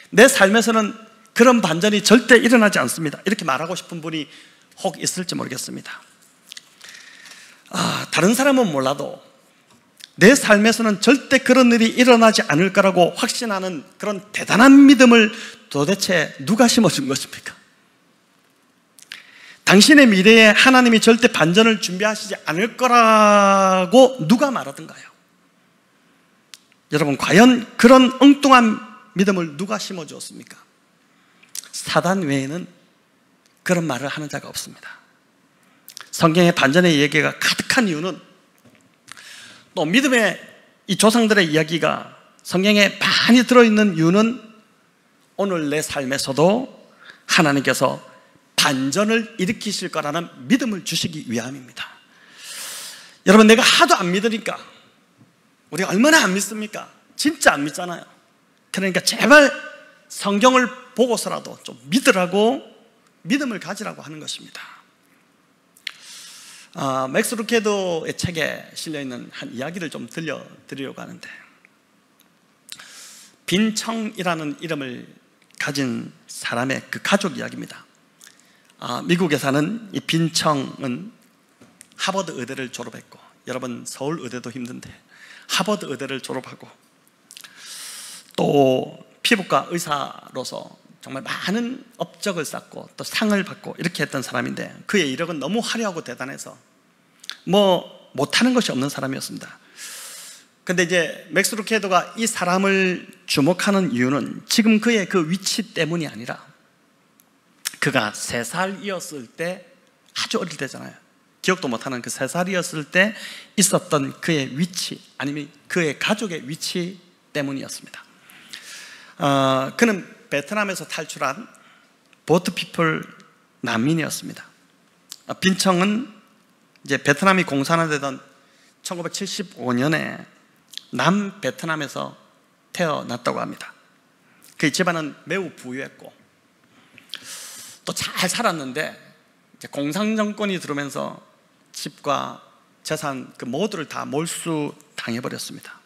내 삶에서는 그런 반전이 절대 일어나지 않습니다. 이렇게 말하고 싶은 분이 혹 있을지 모르겠습니다. 다른 사람은 몰라도 내 삶에서는 절대 그런 일이 일어나지 않을 거라고 확신하는 그런 대단한 믿음을 도대체 누가 심어준 것입니까? 당신의 미래에 하나님이 절대 반전을 준비하시지 않을 거라고 누가 말하던가요? 여러분, 과연 그런 엉뚱한 믿음을 누가 심어주었습니까? 사단 외에는 그런 말을 하는 자가 없습니다. 성경의 반전의 얘기가 가득한 이유는, 또 믿음의 이 조상들의 이야기가 성경에 많이 들어있는 이유는 오늘 내 삶에서도 하나님께서 반전을 일으키실 거라는 믿음을 주시기 위함입니다. 여러분, 내가 하도 안 믿으니까, 우리가 얼마나 안 믿습니까? 진짜 안 믿잖아요. 그러니까 제발 성경을 보고서라도 좀 믿으라고, 믿음을 가지라고 하는 것입니다. 맥스 루케도의 책에 실려있는 한 이야기를 좀 들려드리려고 하는데, 빈청이라는 이름을 가진 사람의 그 가족 이야기입니다. 미국에 사는 이 빈청은 하버드 의대를 졸업했고, 여러분 서울 의대도 힘든데 하버드 의대를 졸업하고 또 피부과 의사로서 정말 많은 업적을 쌓고 또 상을 받고 이렇게 했던 사람인데, 그의 이력은 너무 화려하고 대단해서 못하는 것이 없는 사람이었습니다. 근데 이제 맥스 루케도가 이 사람을 주목하는 이유는 지금 그의 그 위치 때문이 아니라, 그가 3살이었을 때, 아주 어릴 때잖아요. 기억도 못하는 그 3살이었을 때 있었던 그의 위치, 아니면 그의 가족의 위치 때문이었습니다. 그는 베트남에서 탈출한 보트피플 난민이었습니다. 빈청은 이제 베트남이 공산화되던 1975년에 남베트남에서 태어났다고 합니다. 그의 집안은 매우 부유했고 또 잘 살았는데, 이제 공산정권이 들어오면서 집과 재산 그 모두를 다 몰수당해버렸습니다.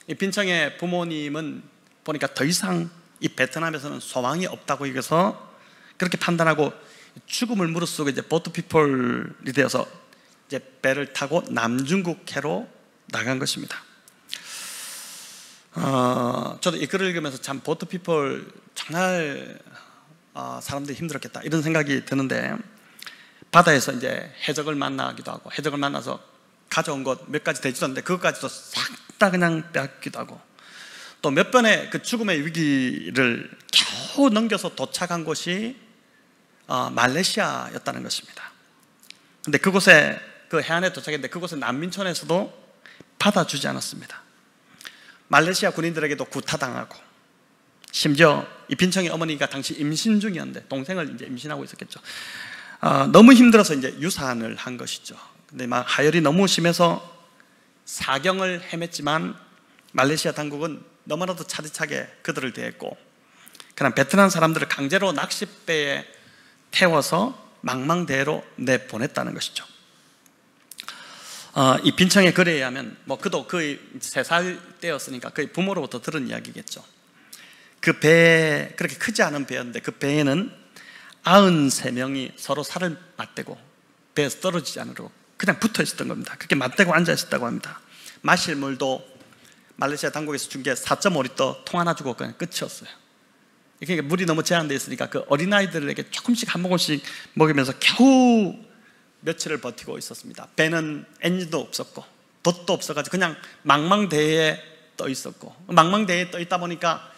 이 빈청의 부모님은 보니까 더 이상 이 베트남에서는 소망이 없다고 여겨서 그렇게 판단하고 죽음을 무릅쓰고 이제 보트피플이 되어서 이제 배를 타고 남중국해로 나간 것입니다. 저도 이 글을 읽으면서 참 보트피플 정말 사람들이 힘들었겠다 이런 생각이 드는데, 바다에서 이제 해적을 만나기도 하고, 해적을 만나서 가져온 것 몇 가지 되지도 않는데 그것까지도 싹 다 그냥 빼앗기도 하고, 또 몇 번의 그 죽음의 위기를 겨우 넘겨서 도착한 곳이 말레이시아였다는 것입니다. 근데 그곳에, 그 해안에 도착했는데 그곳의 난민촌에서도 받아주지 않았습니다. 말레이시아 군인들에게도 구타당하고, 심지어 이 빈청의 어머니가 당시 임신 중이었는데, 동생을 이제 임신하고 있었겠죠. 너무 힘들어서 이제 유산을 한 것이죠. 근데 막 하열이 너무 심해서 사경을 헤맸지만 말레이시아 당국은 너무나도 차디차게 그들을 대했고, 그냥 베트남 사람들을 강제로 낚싯배에 태워서 망망대해로 내보냈다는 것이죠. 이 빈청의 글에 의하면 그도 거의 3살 때였으니까 거의 부모로부터 들은 이야기겠죠. 그 배에, 그렇게 크지 않은 배였는데 그 배에는 93명이 서로 살을 맞대고 배에서 떨어지지 않으려고 그냥 붙어 있었던 겁니다. 그렇게 맞대고 앉아 있었다고 합니다. 마실 물도 말레이시아 당국에서 준 게 4.5리터 통 하나 주고 그냥 끝이었어요. 그러니까 물이 너무 제한되어 있으니까 그 어린아이들에게 조금씩 한 모금씩 먹이면서 겨우 며칠을 버티고 있었습니다. 배는 엔진도 없었고 돛도 없어가지고 그냥 망망대해에 떠 있었고, 망망대해에 떠 있다 보니까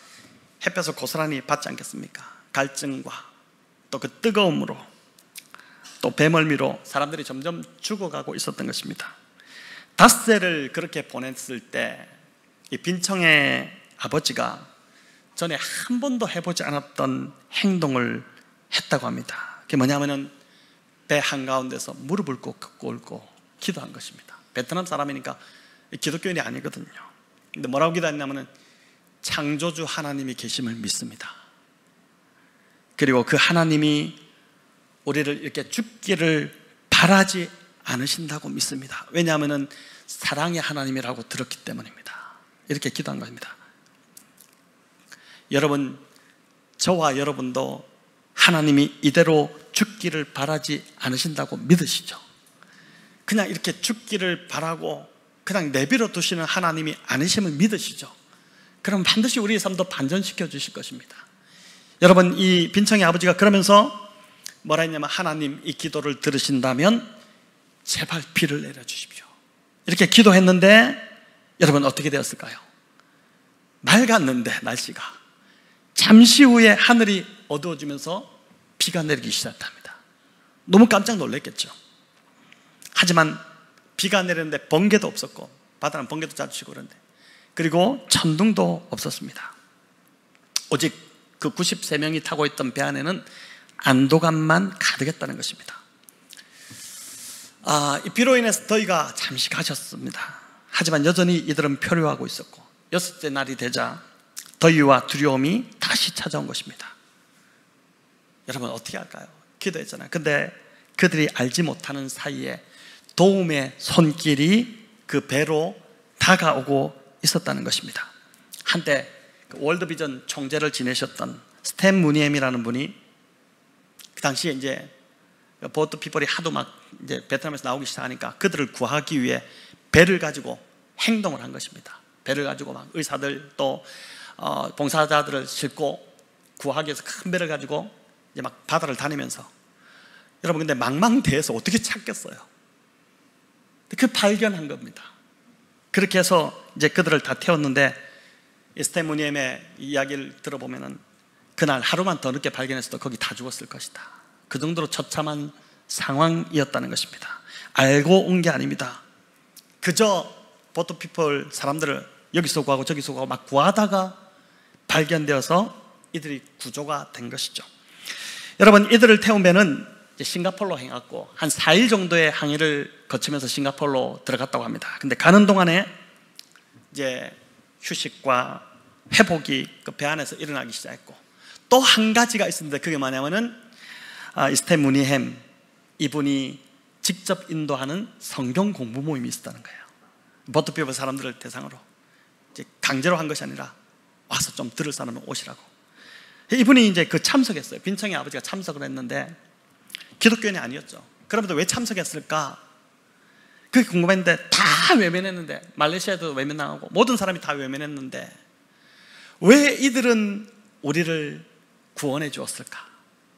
햇볕을 고스란히 받지 않겠습니까? 갈증과 또 그 뜨거움으로 또 배멀미로 사람들이 점점 죽어가고 있었던 것입니다. 닷새를 그렇게 보냈을 때 이 빈청의 아버지가 전에 한 번도 해보지 않았던 행동을 했다고 합니다. 그게 뭐냐면은 배 한가운데서 무릎을 꿇고 기도한 것입니다. 베트남 사람이니까 기독교인이 아니거든요. 근데 뭐라고 기도했냐면은 창조주 하나님이 계심을 믿습니다. 그리고 그 하나님이 우리를 이렇게 죽기를 바라지 않으신다고 믿습니다. 왜냐하면은 사랑의 하나님이라고 들었기 때문입니다. 이렇게 기도한 것입니다. 여러분, 저와 여러분도 하나님이 이대로 죽기를 바라지 않으신다고 믿으시죠? 그냥 이렇게 죽기를 바라고 그냥 내버려 두시는 하나님이 아니심을 믿으시죠? 그럼 반드시 우리의 삶도 반전시켜 주실 것입니다. 여러분, 이 빈청의 아버지가 그러면서 뭐라 했냐면, 하나님 이 기도를 들으신다면 제발 비를 내려주십시오. 이렇게 기도했는데 여러분 어떻게 되었을까요? 맑았는데 날씨가 잠시 후에 하늘이 어두워지면서 비가 내리기 시작합니다. 너무 깜짝 놀랐겠죠. 하지만 비가 내리는데 번개도 없었고, 바다는 번개도 자주 치고 그런데, 그리고 천둥도 없었습니다. 오직 그 93명이 타고 있던 배 안에는 안도감만 가득했다는 것입니다. 이 비로 인해서 더위가 잠시 가셨습니다. 하지만 여전히 이들은 표류하고 있었고, 6째 날이 되자 더위와 두려움이 다시 찾아온 것입니다. 여러분 어떻게 할까요? 기도했잖아요. 근데 그들이 알지 못하는 사이에 도움의 손길이 그 배로 다가오고 있었다는 것입니다. 한때 월드비전 총재를 지내셨던 스탠 무니엠이라는 분이, 그 당시에 이제 보트 피플이 하도 막 이제 베트남에서 나오기 시작하니까 그들을 구하기 위해 배를 가지고 행동을 한 것입니다. 배를 가지고 막 의사들 또 봉사자들을 싣고 구하기 위해서 큰 배를 가지고 이제 막 바다를 다니면서, 여러분 근데 망망대해서 어떻게 찾겠어요? 그 발견한 겁니다. 그렇게 해서 이제 그들을 다 태웠는데, 스탠 무니엠의 이야기를 들어보면은 그날 하루만 더 늦게 발견했어도 거기 다 죽었을 것이다. 그 정도로 처참한 상황이었다는 것입니다. 알고 온 게 아닙니다. 그저 보트 피플 사람들을 여기서 구하고 저기서 구하고 막 구하다가 발견되어서 이들이 구조가 된 것이죠. 여러분, 이들을 태운 배는 이제 싱가포르로 행했고 한 4일 정도의 항해를 거치면서 싱가포르로 들어갔다고 합니다. 근데 가는 동안에 이제 휴식과 회복이 그 배 안에서 일어나기 시작했고, 또 한 가지가 있었는데 그게 뭐냐면은 스탠 무니햄 이분이 직접 인도하는 성경 공부 모임이 있었다는 거예요. 보트피플 사람들을 대상으로 이제 강제로 한 것이 아니라 와서 좀 들을 사람은 오시라고. 이분이 이제 그 참석했어요. 빈청의 아버지가 참석을 했는데 기독교인이 아니었죠. 그러면서 왜 참석했을까? 그게 궁금했는데 다 외면했는데, 말레이시아도 외면당하고 모든 사람이 다 외면했는데 왜 이들은 우리를 구원해 주었을까?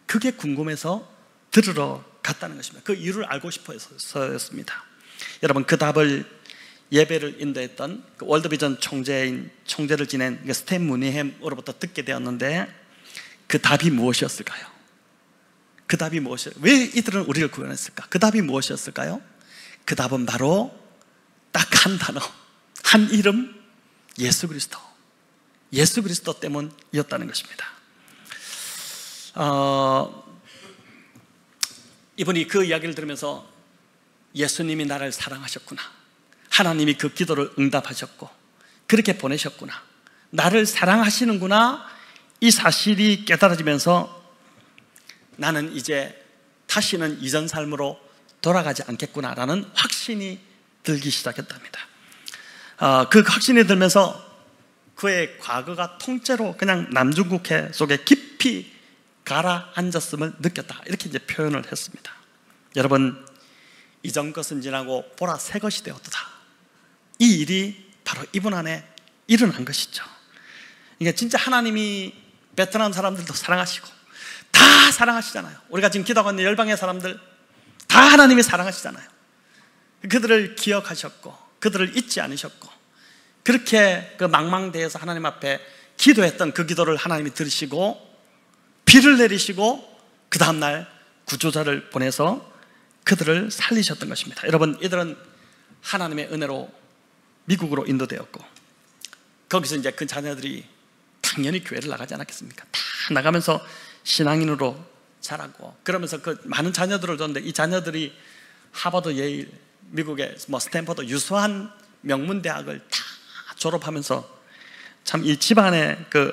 그게 궁금해서 들으러 갔다는 것입니다. 그 이유를 알고 싶어서였습니다. 여러분, 그 답을 예배를 인도했던 그 월드비전 총재를 지낸 스탠 무니햄으로부터 듣게 되었는데, 그 답이 무엇이었을까요? 그 답이 무엇이었을까요? 왜 이들은 우리를 구원했을까? 그 답이 무엇이었을까요? 그 답은 바로 딱 한 단어, 한 이름, 예수 그리스도. 예수 그리스도 때문이었다는 것입니다. 이분이 그 이야기를 들으면서 예수님이 나를 사랑하셨구나, 하나님이 그 기도를 응답하셨고 그렇게 보내셨구나, 나를 사랑하시는구나, 이 사실이 깨달아지면서 나는 이제 다시는 이전 삶으로 돌아가지 않겠구나라는 확신이 들기 시작했답니다. 그 확신이 들면서 그의 과거가 통째로 그냥 남중국해 속에 깊이 가라앉았음을 느꼈다, 이렇게 이제 표현을 했습니다. 여러분, 이전 것은 지나고 보라 새 것이 되었도다. 이 일이 바로 이분 안에 일어난 것이죠. 그러니까 진짜 하나님이 베트남 사람들도 사랑하시고 다 사랑하시잖아요. 우리가 지금 기도하고 있는 열방의 사람들 다 하나님이 사랑하시잖아요. 그들을 기억하셨고 그들을 잊지 않으셨고, 그렇게 그 망망대해서 하나님 앞에 기도했던 그 기도를 하나님이 들으시고 비를 내리시고 그 다음날 구조자를 보내서 그들을 살리셨던 것입니다. 여러분, 이들은 하나님의 은혜로 미국으로 인도되었고 거기서 이제 그 자녀들이 당연히 교회를 나가지 않았겠습니까? 다 나가면서 신앙인으로 자라고, 그러면서 그 많은 자녀들을 뒀는데 이 자녀들이 하버드, 예일, 미국의 뭐 스탠퍼드 유수한 명문 대학을 다 졸업하면서, 참 이 집안에 그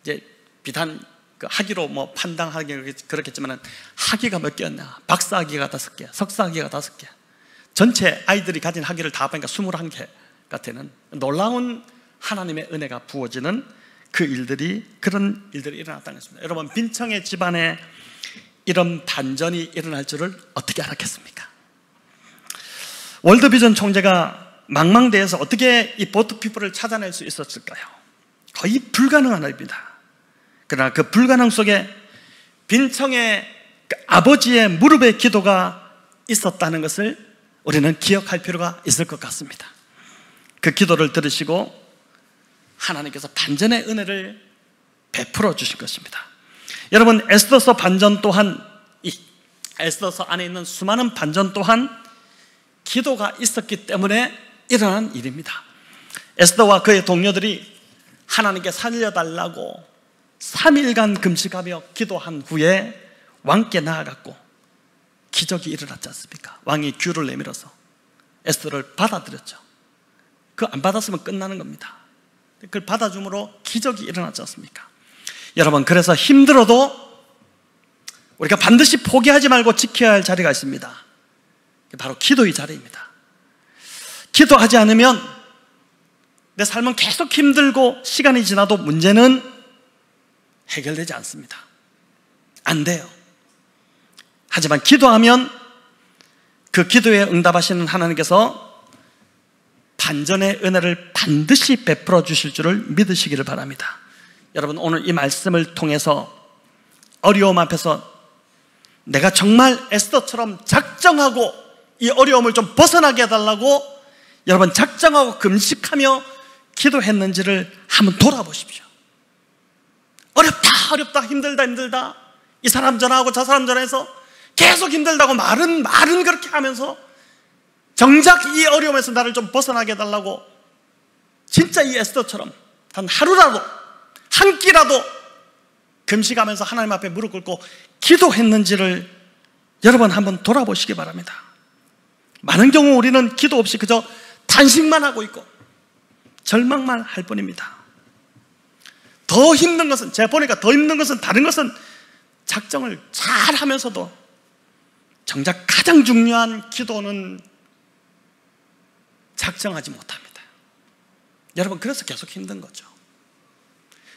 이제 비단 그 학위로 뭐 판단하기 그렇겠지만은 학위가 몇 개였나? 박사 학위가 5개, 석사 학위가 5개. 전체 아이들이 가진 학위를 다 합하니까 21개가 되는 놀라운 하나님의 은혜가 부어지는 그런 일들이 일어났다는 것입니다. 여러분, 빈청의 집안에 이런 반전이 일어날 줄을 어떻게 알았겠습니까? 월드비전 총재가 망망대해에서 어떻게 이 보트피플을 찾아낼 수 있었을까요? 거의 불가능한 일입니다. 그러나 그 불가능 속에 빈청의 그 아버지의 무릎의 기도가 있었다는 것을 우리는 기억할 필요가 있을 것 같습니다. 그 기도를 들으시고 하나님께서 반전의 은혜를 베풀어 주신 것입니다. 여러분, 에스더서 반전 또한, 이 에스더서 안에 있는 수많은 반전 또한 기도가 있었기 때문에 일어난 일입니다. 에스더와 그의 동료들이 하나님께 살려달라고 3일간 금식하며 기도한 후에 왕께 나아갔고 기적이 일어났지 않습니까? 왕이 귤을 내밀어서 에스더를 받아들였죠. 그거 안 받았으면 끝나는 겁니다. 그걸 받아줌으로 기적이 일어났지 않습니까? 여러분, 그래서 힘들어도 우리가 반드시 포기하지 말고 지켜야 할 자리가 있습니다. 바로 기도의 자리입니다. 기도하지 않으면 내 삶은 계속 힘들고 시간이 지나도 문제는 해결되지 않습니다. 안 돼요. 하지만 기도하면 그 기도에 응답하시는 하나님께서 반전의 은혜를 반드시 베풀어 주실 줄을 믿으시기를 바랍니다. 여러분, 오늘 이 말씀을 통해서 어려움 앞에서 내가 정말 에스더처럼 작정하고 이 어려움을 좀 벗어나게 해달라고 여러분 작정하고 금식하며 기도했는지를 한번 돌아보십시오. 어렵다 힘들다 이 사람 전화하고 저 사람 전화해서 계속 힘들다고 말은 그렇게 하면서 정작 이 어려움에서 나를 좀 벗어나게 해달라고 진짜 이 에스더처럼 단 하루라도 한 끼라도 금식하면서 하나님 앞에 무릎 꿇고 기도했는지를 여러분 한번 돌아보시기 바랍니다. 많은 경우 우리는 기도 없이 그저 탄식만 하고 있고 절망만 할 뿐입니다. 더 힘든 것은, 제가 보니까 더 힘든 것은, 다른 것은 작정을 잘 하면서도 정작 가장 중요한 기도는 작정하지 못합니다. 여러분, 그래서 계속 힘든 거죠.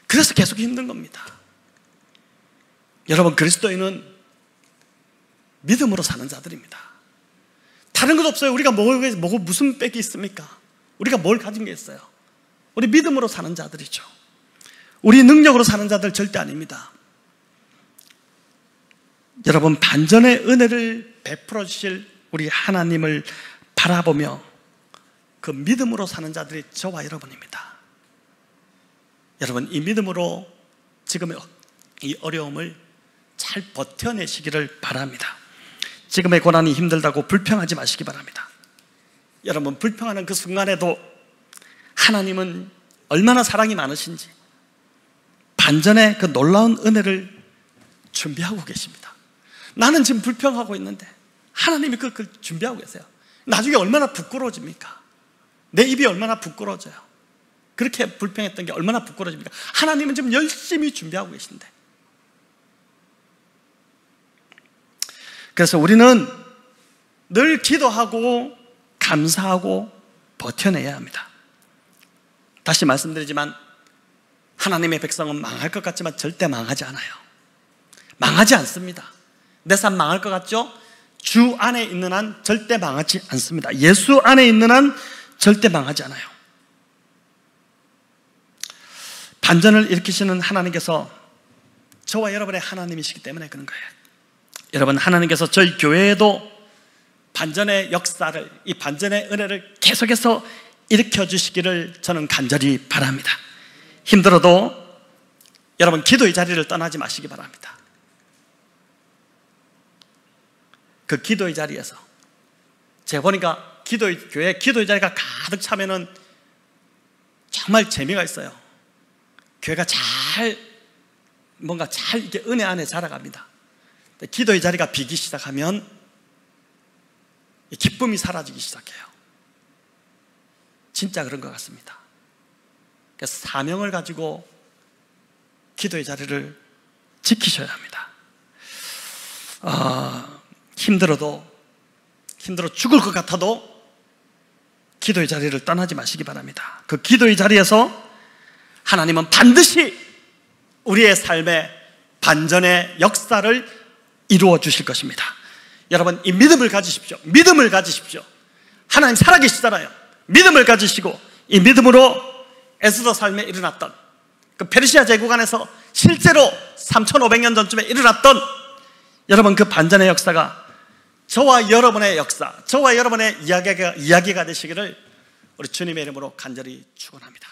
그래서 계속 힘든 겁니다. 여러분, 그리스도인은 믿음으로 사는 자들입니다. 다른 것 없어요. 우리가 무슨 빽이 있습니까? 우리가 뭘 가진 게 있어요? 우리 믿음으로 사는 자들이죠. 우리 능력으로 사는 자들 절대 아닙니다. 여러분, 반전의 은혜를 베풀어 주실 우리 하나님을 바라보며 그 믿음으로 사는 자들이 저와 여러분입니다. 여러분, 이 믿음으로 지금의 이 어려움을 잘 버텨내시기를 바랍니다. 지금의 고난이 힘들다고 불평하지 마시기 바랍니다. 여러분, 불평하는 그 순간에도 하나님은 얼마나 사랑이 많으신지 반전의 그 놀라운 은혜를 준비하고 계십니다. 나는 지금 불평하고 있는데 하나님이 그걸 준비하고 계세요. 나중에 얼마나 부끄러워집니까? 내 입이 얼마나 부끄러워져요. 그렇게 불평했던 게 얼마나 부끄러워집니까? 하나님은 지금 열심히 준비하고 계신데. 그래서 우리는 늘 기도하고 감사하고 버텨내야 합니다. 다시 말씀드리지만 하나님의 백성은 망할 것 같지만 절대 망하지 않아요. 망하지 않습니다. 내 삶 망할 것 같죠? 주 안에 있는 한 절대 망하지 않습니다. 예수 안에 있는 한 절대 망하지 않아요. 반전을 일으키시는 하나님께서 저와 여러분의 하나님이시기 때문에 그런 거예요. 여러분, 하나님께서 저희 교회에도 반전의 역사를, 이 반전의 은혜를 계속해서 일으켜 주시기를 저는 간절히 바랍니다. 힘들어도 여러분 기도의 자리를 떠나지 마시기 바랍니다. 그 기도의 자리에서 제가 보니까 교회 기도의 자리가 가득 차면은 정말 재미가 있어요. 교회가 뭔가 잘 이렇게 은혜 안에 자라갑니다. 기도의 자리가 비기 시작하면 기쁨이 사라지기 시작해요. 진짜 그런 것 같습니다. 그래서 사명을 가지고 기도의 자리를 지키셔야 합니다. 힘들어 죽을 것 같아도 기도의 자리를 떠나지 마시기 바랍니다. 그 기도의 자리에서 하나님은 반드시 우리의 삶의 반전의 역사를 이루어 주실 것입니다. 여러분, 이 믿음을 가지십시오. 믿음을 가지십시오. 하나님 살아계시잖아요. 믿음을 가지시고 이 믿음으로 에스더 삶에 일어났던 그 페르시아 제국 안에서 실제로 3500년 전쯤에 일어났던 여러분 그 반전의 역사가 저와 여러분의 역사, 저와 여러분의 이야기가 되시기를 우리 주님의 이름으로 간절히 축원합니다.